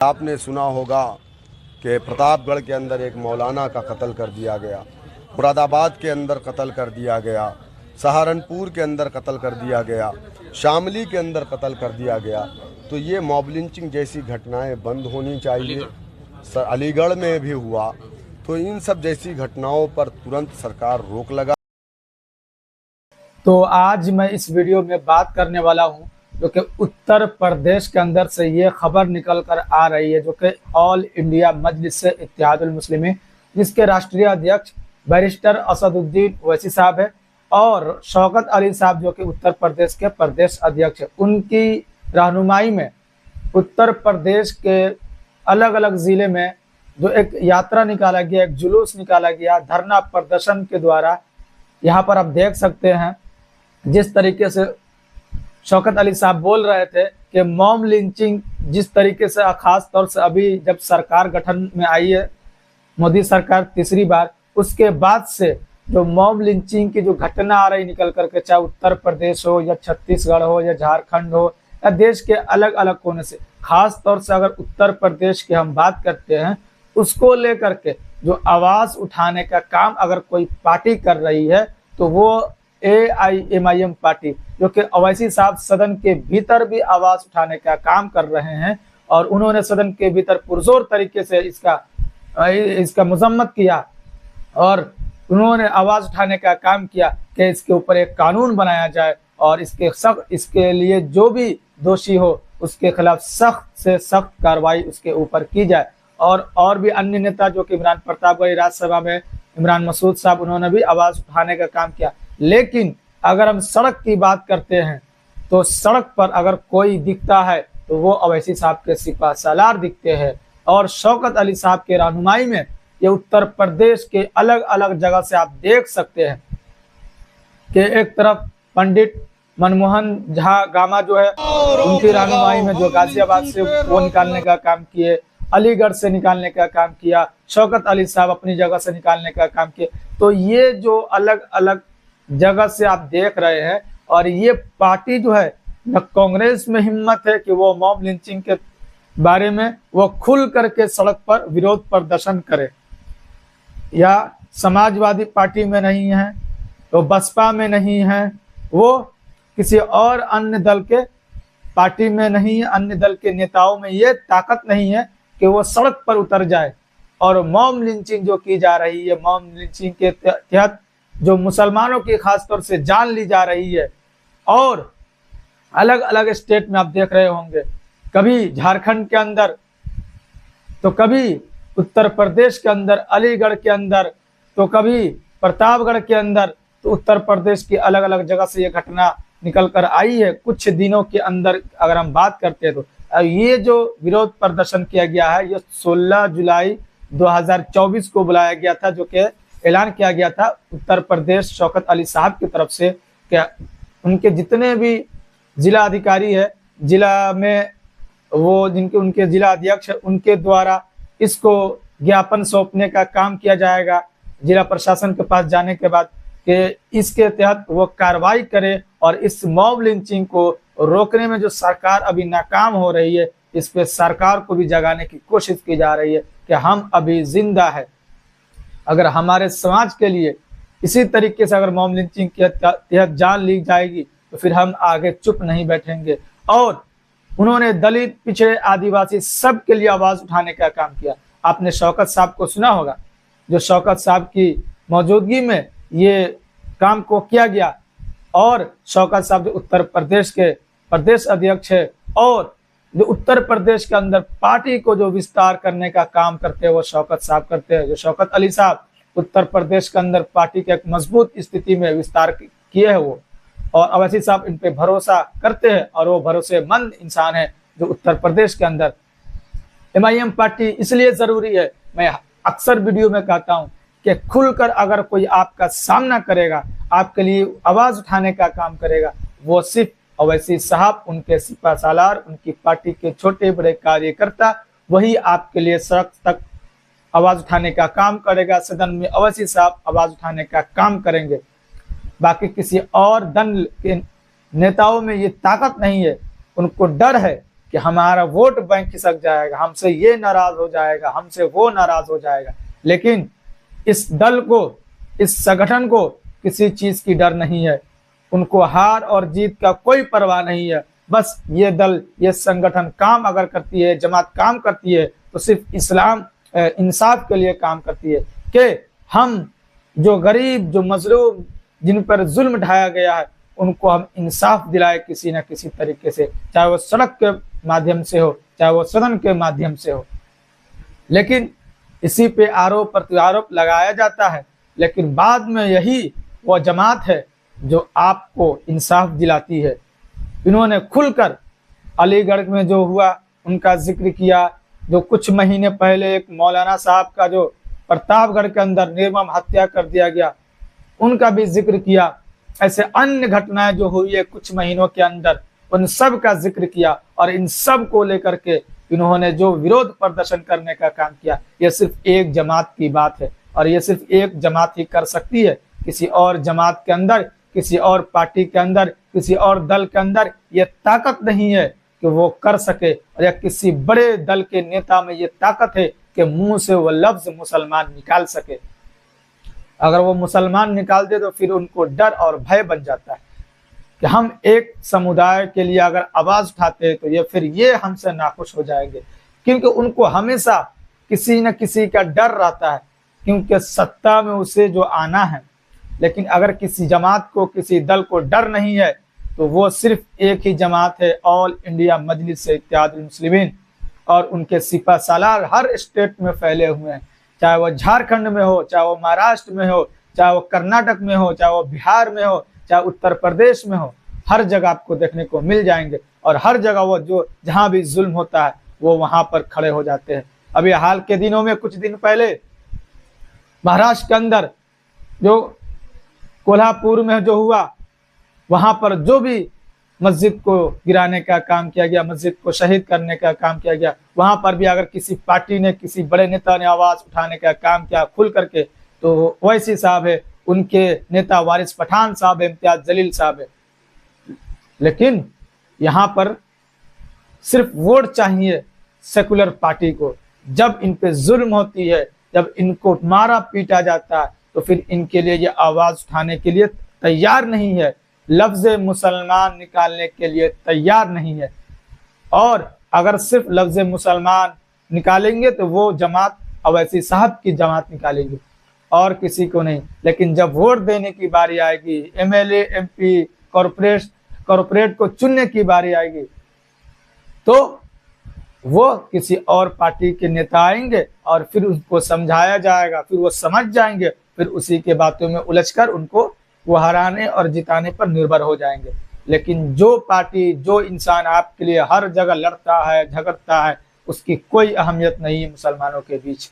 आपने सुना होगा कि प्रतापगढ़ के अंदर एक मौलाना का कत्ल कर दिया गया, मुरादाबाद के अंदर कत्ल कर दिया गया, सहारनपुर के अंदर कत्ल कर दिया गया, शामली के अंदर कत्ल कर दिया गया। तो ये मॉब लिंचिंग जैसी घटनाएं बंद होनी चाहिए। अलीगढ़ में भी हुआ, तो इन सब जैसी घटनाओं पर तुरंत सरकार रोक लगा। तो आज मैं इस वीडियो में बात करने वाला हूं जो कि उत्तर प्रदेश के अंदर से ये खबर निकल कर आ रही है, जो कि ऑल इंडिया मजलिस इत्तेहादुल मुस्लिमीन, जिसके राष्ट्रीय अध्यक्ष बैरिस्टर असदुद्दीन ओवैसी साहब है, और शौकत अली साहब जो कि उत्तर प्रदेश के प्रदेश अध्यक्ष है। उनकी रहनुमाई में उत्तर प्रदेश के अलग अलग ज़िले में जो एक यात्रा निकाला गया, एक जुलूस निकाला गया धरना प्रदर्शन के द्वारा। यहाँ पर आप देख सकते हैं जिस तरीके से शौकत अली साहब बोल रहे थे कि मॉब लिंचिंग जिस तरीके से, खास तौर से अभी जब सरकार गठन में आई है मोदी सरकार तीसरी बार, उसके बाद से जो मॉब लिंचिंग की जो घटना आ रही निकल करके, चाहे उत्तर प्रदेश हो या छत्तीसगढ़ हो या झारखंड हो या देश के अलग अलग कोने से, खास तौर से अगर उत्तर प्रदेश की हम बात करते हैं, उसको लेकर के जो आवाज़ उठाने का काम अगर कोई पार्टी कर रही है तो वो AIMIM पार्टी, जो कि ओवैसी साहब सदन के भीतर भी आवाज़ उठाने का काम कर रहे हैं, और उन्होंने सदन के भीतर पुरजोर तरीके से इसका मजम्मत किया और उन्होंने आवाज़ उठाने का काम किया कि इसके ऊपर एक कानून बनाया जाए और इसके लिए जो भी दोषी हो उसके खिलाफ सख्त से सख्त कार्रवाई उसके ऊपर की जाए। और भी अन्य नेता जो कि इमरान प्रतापगढ़ी राज्यसभा में इमरान मसूद साहब, उन्होंने भी आवाज़ उठाने का काम किया। लेकिन अगर हम सड़क की बात करते हैं तो सड़क पर अगर कोई दिखता है तो वो ओवैसी साहब के सिपा सालार दिखते हैं। और शौकत अली साहब के रहनुमाई में ये उत्तर प्रदेश के अलग अलग जगह से आप देख सकते हैं कि एक तरफ पंडित मनमोहन झा गामा जो है, उनकी रहनुमाई में जो गाजियाबाद से वो निकालने का काम किए, अलीगढ़ से निकालने का काम किया, शौकत अली साहब अपनी जगह से निकालने का काम किए। तो ये जो अलग अलग जगह से आप देख रहे हैं, और ये पार्टी जो है न कांग्रेस में हिम्मत है कि वो मॉब लिंचिंग के बारे में वो खुल करके सड़क पर विरोध प्रदर्शन करे, या समाजवादी पार्टी में नहीं है, तो बसपा में नहीं है, वो किसी और अन्य दल के पार्टी में नहीं है, अन्य दल के नेताओं में ये ताकत नहीं है कि वो सड़क पर उतर जाए। और मॉब लिंचिंग जो की जा रही है, मॉब लिंचिंग के तहत जो मुसलमानों की खासतौर से जान ली जा रही है, और अलग अलग स्टेट में आप देख रहे होंगे, कभी झारखंड के अंदर तो कभी उत्तर प्रदेश के अंदर, अलीगढ़ के अंदर तो कभी प्रतापगढ़ के अंदर, तो उत्तर प्रदेश की अलग अलग जगह से ये घटना निकल कर आई है कुछ दिनों के अंदर। अगर हम बात करते हैं तो ये जो विरोध प्रदर्शन किया गया है, ये 16 जुलाई 2024 को बुलाया गया था, जो कि ऐलान किया गया था उत्तर प्रदेश शौकत अली साहब की तरफ से कि उनके जितने भी जिला अधिकारी है, जिला में वो जिनके उनके जिला अध्यक्ष है, उनके द्वारा इसको ज्ञापन सौंपने का काम किया जाएगा जिला प्रशासन के पास जाने के बाद, कि इसके तहत वो कार्रवाई करे और इस मॉब लिंचिंग को रोकने में जो सरकार अभी नाकाम हो रही है, इस पे सरकार को भी जगाने की कोशिश की जा रही है कि हम अभी जिंदा है। अगर हमारे समाज के लिए इसी तरीके से अगर मॉब लिंचिंग के तहत जान ली जाएगी तो फिर हम आगे चुप नहीं बैठेंगे। और उन्होंने दलित, पिछड़े, आदिवासी सब के लिए आवाज़ उठाने का काम किया। आपने शौकत साहब को सुना होगा, जो शौकत साहब की मौजूदगी में ये काम को किया गया, और शौकत साहब जो उत्तर प्रदेश के प्रदेश अध्यक्ष है और जो उत्तर प्रदेश के अंदर पार्टी को जो विस्तार करने का काम करते हैं वो शौकत साहब करते हैं। जो शौकत अली साहब उत्तर प्रदेश के अंदर पार्टी के एक मजबूत स्थिति में विस्तार किए हैं वो, और ओवैसी साहब इन पे भरोसा करते हैं, और वो भरोसेमंद इंसान है जो उत्तर प्रदेश के अंदर। MIM पार्टी इसलिए ज़रूरी है, मैं अक्सर वीडियो में कहता हूँ कि खुलकर अगर कोई आपका सामना करेगा, आपके लिए आवाज़ उठाने का काम करेगा, वो सिर्फ ओवैसी साहब, उनके सिपा सालार, उनकी पार्टी के छोटे बड़े कार्यकर्ता, वही आपके लिए सड़क तक आवाज़ उठाने का काम करेगा। सदन में ओवैसी साहब आवाज़ उठाने का काम करेंगे। बाकी किसी और दल के नेताओं में ये ताकत नहीं है, उनको डर है कि हमारा वोट बैंक खिसक जाएगा, हमसे ये नाराज हो जाएगा, हमसे वो नाराज हो जाएगा। लेकिन इस दल को, इस संगठन को किसी चीज की डर नहीं है, उनको हार और जीत का कोई परवाह नहीं है। बस ये दल, ये संगठन काम अगर करती है, जमात काम करती है, तो सिर्फ इस्लाम इंसाफ के लिए काम करती है कि हम जो गरीब, जो मजलूम, जिन पर जुल्म ढाया गया है, उनको हम इंसाफ दिलाए किसी न किसी तरीके से, चाहे वो सड़क के माध्यम से हो, चाहे वो सदन के माध्यम से हो। लेकिन इसी पे आरोप प्रत्यारोप लगाया जाता है, लेकिन बाद में यही वो जमात है जो आपको इंसाफ दिलाती है। इन्होंने खुलकर अलीगढ़ में जो हुआ उनका जिक्र किया, जो कुछ महीने पहले एक मौलाना साहब का जो प्रतापगढ़ के अंदर निर्मम हत्या कर दिया गया, उनका भी जिक्र किया। ऐसे अन्य घटनाएं जो हुई है कुछ महीनों के अंदर, उन सब का जिक्र किया। और इन सब को लेकर के इन्होंने जो विरोध प्रदर्शन करने का काम किया, यह सिर्फ एक जमात की बात है और यह सिर्फ एक जमात ही कर सकती है। किसी और जमात के अंदर, किसी और पार्टी के अंदर, किसी और दल के अंदर यह ताकत नहीं है कि वो कर सके, और या किसी बड़े दल के नेता में ये ताकत है कि मुंह से वो लफ्ज मुसलमान निकाल सके। अगर वो मुसलमान निकाल दे तो फिर उनको डर और भय बन जाता है कि हम एक समुदाय के लिए अगर आवाज उठाते हैं तो ये फिर ये हमसे नाखुश हो जाएंगे, क्योंकि उनको हमेशा किसी न किसी का डर रहता है, क्योंकि सत्ता में उसे जो आना है। लेकिन अगर किसी जमात को, किसी दल को डर नहीं है तो वो सिर्फ एक ही जमात है, ऑल इंडिया मजलिस इत्तेहादुल मुस्लिमीन, और उनके सिपा सालार हर स्टेट में फैले हुए हैं, चाहे वो झारखंड में हो, चाहे वो महाराष्ट्र में हो, चाहे वो कर्नाटक में हो, चाहे वो बिहार में हो, चाहे उत्तर प्रदेश में हो, हर जगह आपको देखने को मिल जाएंगे। और हर जगह वो जो जहां भी जुल्म होता है वो वहां पर खड़े हो जाते हैं। अभी हाल के दिनों में, कुछ दिन पहले महाराष्ट्र के अंदर जो कोल्हापुर में जो हुआ, वहां पर जो भी मस्जिद को गिराने का काम किया गया, मस्जिद को शहीद करने का काम किया गया, वहां पर भी अगर किसी पार्टी ने, किसी बड़े नेता ने आवाज उठाने का काम किया खुल करके, तो वैसी साहब है, उनके नेता वारिस पठान साहब है, इम्तियाज जलील साहब है। लेकिन यहाँ पर सिर्फ वोट चाहिए सेकुलर पार्टी को। जब इन पे जुल्म होती है, जब इनको मारा पीटा जाता है, तो फिर इनके लिए ये आवाज उठाने के लिए तैयार नहीं है, लफ्ज मुसलमान निकालने के लिए तैयार नहीं है। और अगर सिर्फ लफ्ज मुसलमान निकालेंगे तो वो जमात अवैसी साहब की जमात निकालेंगे और किसी को नहीं। लेकिन जब वोट देने की बारी आएगी, एमएलए, एमपी, कॉर्पोरेट को चुनने की बारी आएगी, तो वो किसी और पार्टी के नेता आएंगे और फिर उनको समझाया जाएगा, फिर वो समझ जाएंगे, फिर उसी के बातों में उलझकर उनको वो हराने और जिताने पर निर्भर हो जाएंगे। लेकिन जो पार्टी, जो इंसान आपके लिए हर जगह लड़ता है, झगड़ता है, उसकी कोई अहमियत नहीं है मुसलमानों के बीच।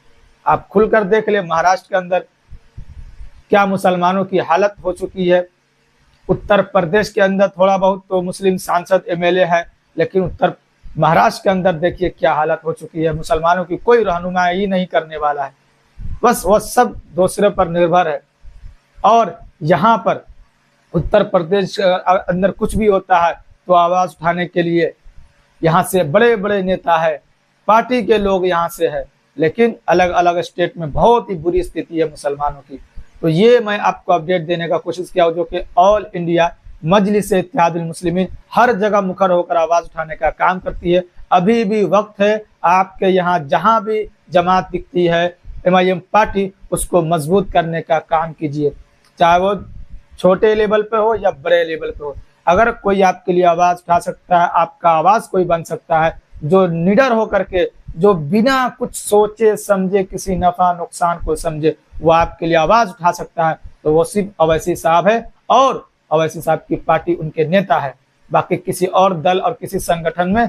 आप खुलकर देख ले महाराष्ट्र के अंदर क्या मुसलमानों की हालत हो चुकी है। उत्तर प्रदेश के अंदर थोड़ा बहुत तो मुस्लिम सांसद, एमएलए है, लेकिन महाराष्ट्र के अंदर देखिए क्या हालत हो चुकी है। मुसलमानों की कोई रहनुमाई नहीं करने वाला है, बस वह सब दूसरे पर निर्भर है। और यहाँ पर उत्तर प्रदेश के अंदर कुछ भी होता है तो आवाज उठाने के लिए यहाँ से बड़े बड़े नेता है, पार्टी के लोग यहाँ से है, लेकिन अलग अलग स्टेट में बहुत ही बुरी स्थिति है मुसलमानों की। तो ये मैं आपको अपडेट देने का कोशिश किया जो कि ऑल इंडिया मजलिस इत्तेहादुल मुस्लिमीन हर जगह मुखर होकर आवाज उठाने का काम करती है। अभी भी वक्त है, आपके यहाँ जहां भी जमात दिखती है, एमआईएम पार्टी, उसको मजबूत करने का काम कीजिए, चाहे वो छोटे लेवल पे हो या बड़े लेवल पे हो। अगर कोई आपके लिए आवाज उठा सकता है, आपका आवाज कोई बन सकता है, जो निडर होकर के, जो बिना कुछ सोचे समझे, किसी नफा नुकसान को समझे, वो आपके लिए आवाज उठा सकता है, तो वो सिर्फ अवैसी साहब है और अवैसी साहब की पार्टी उनके नेता है। बाकी किसी और दल और किसी संगठन में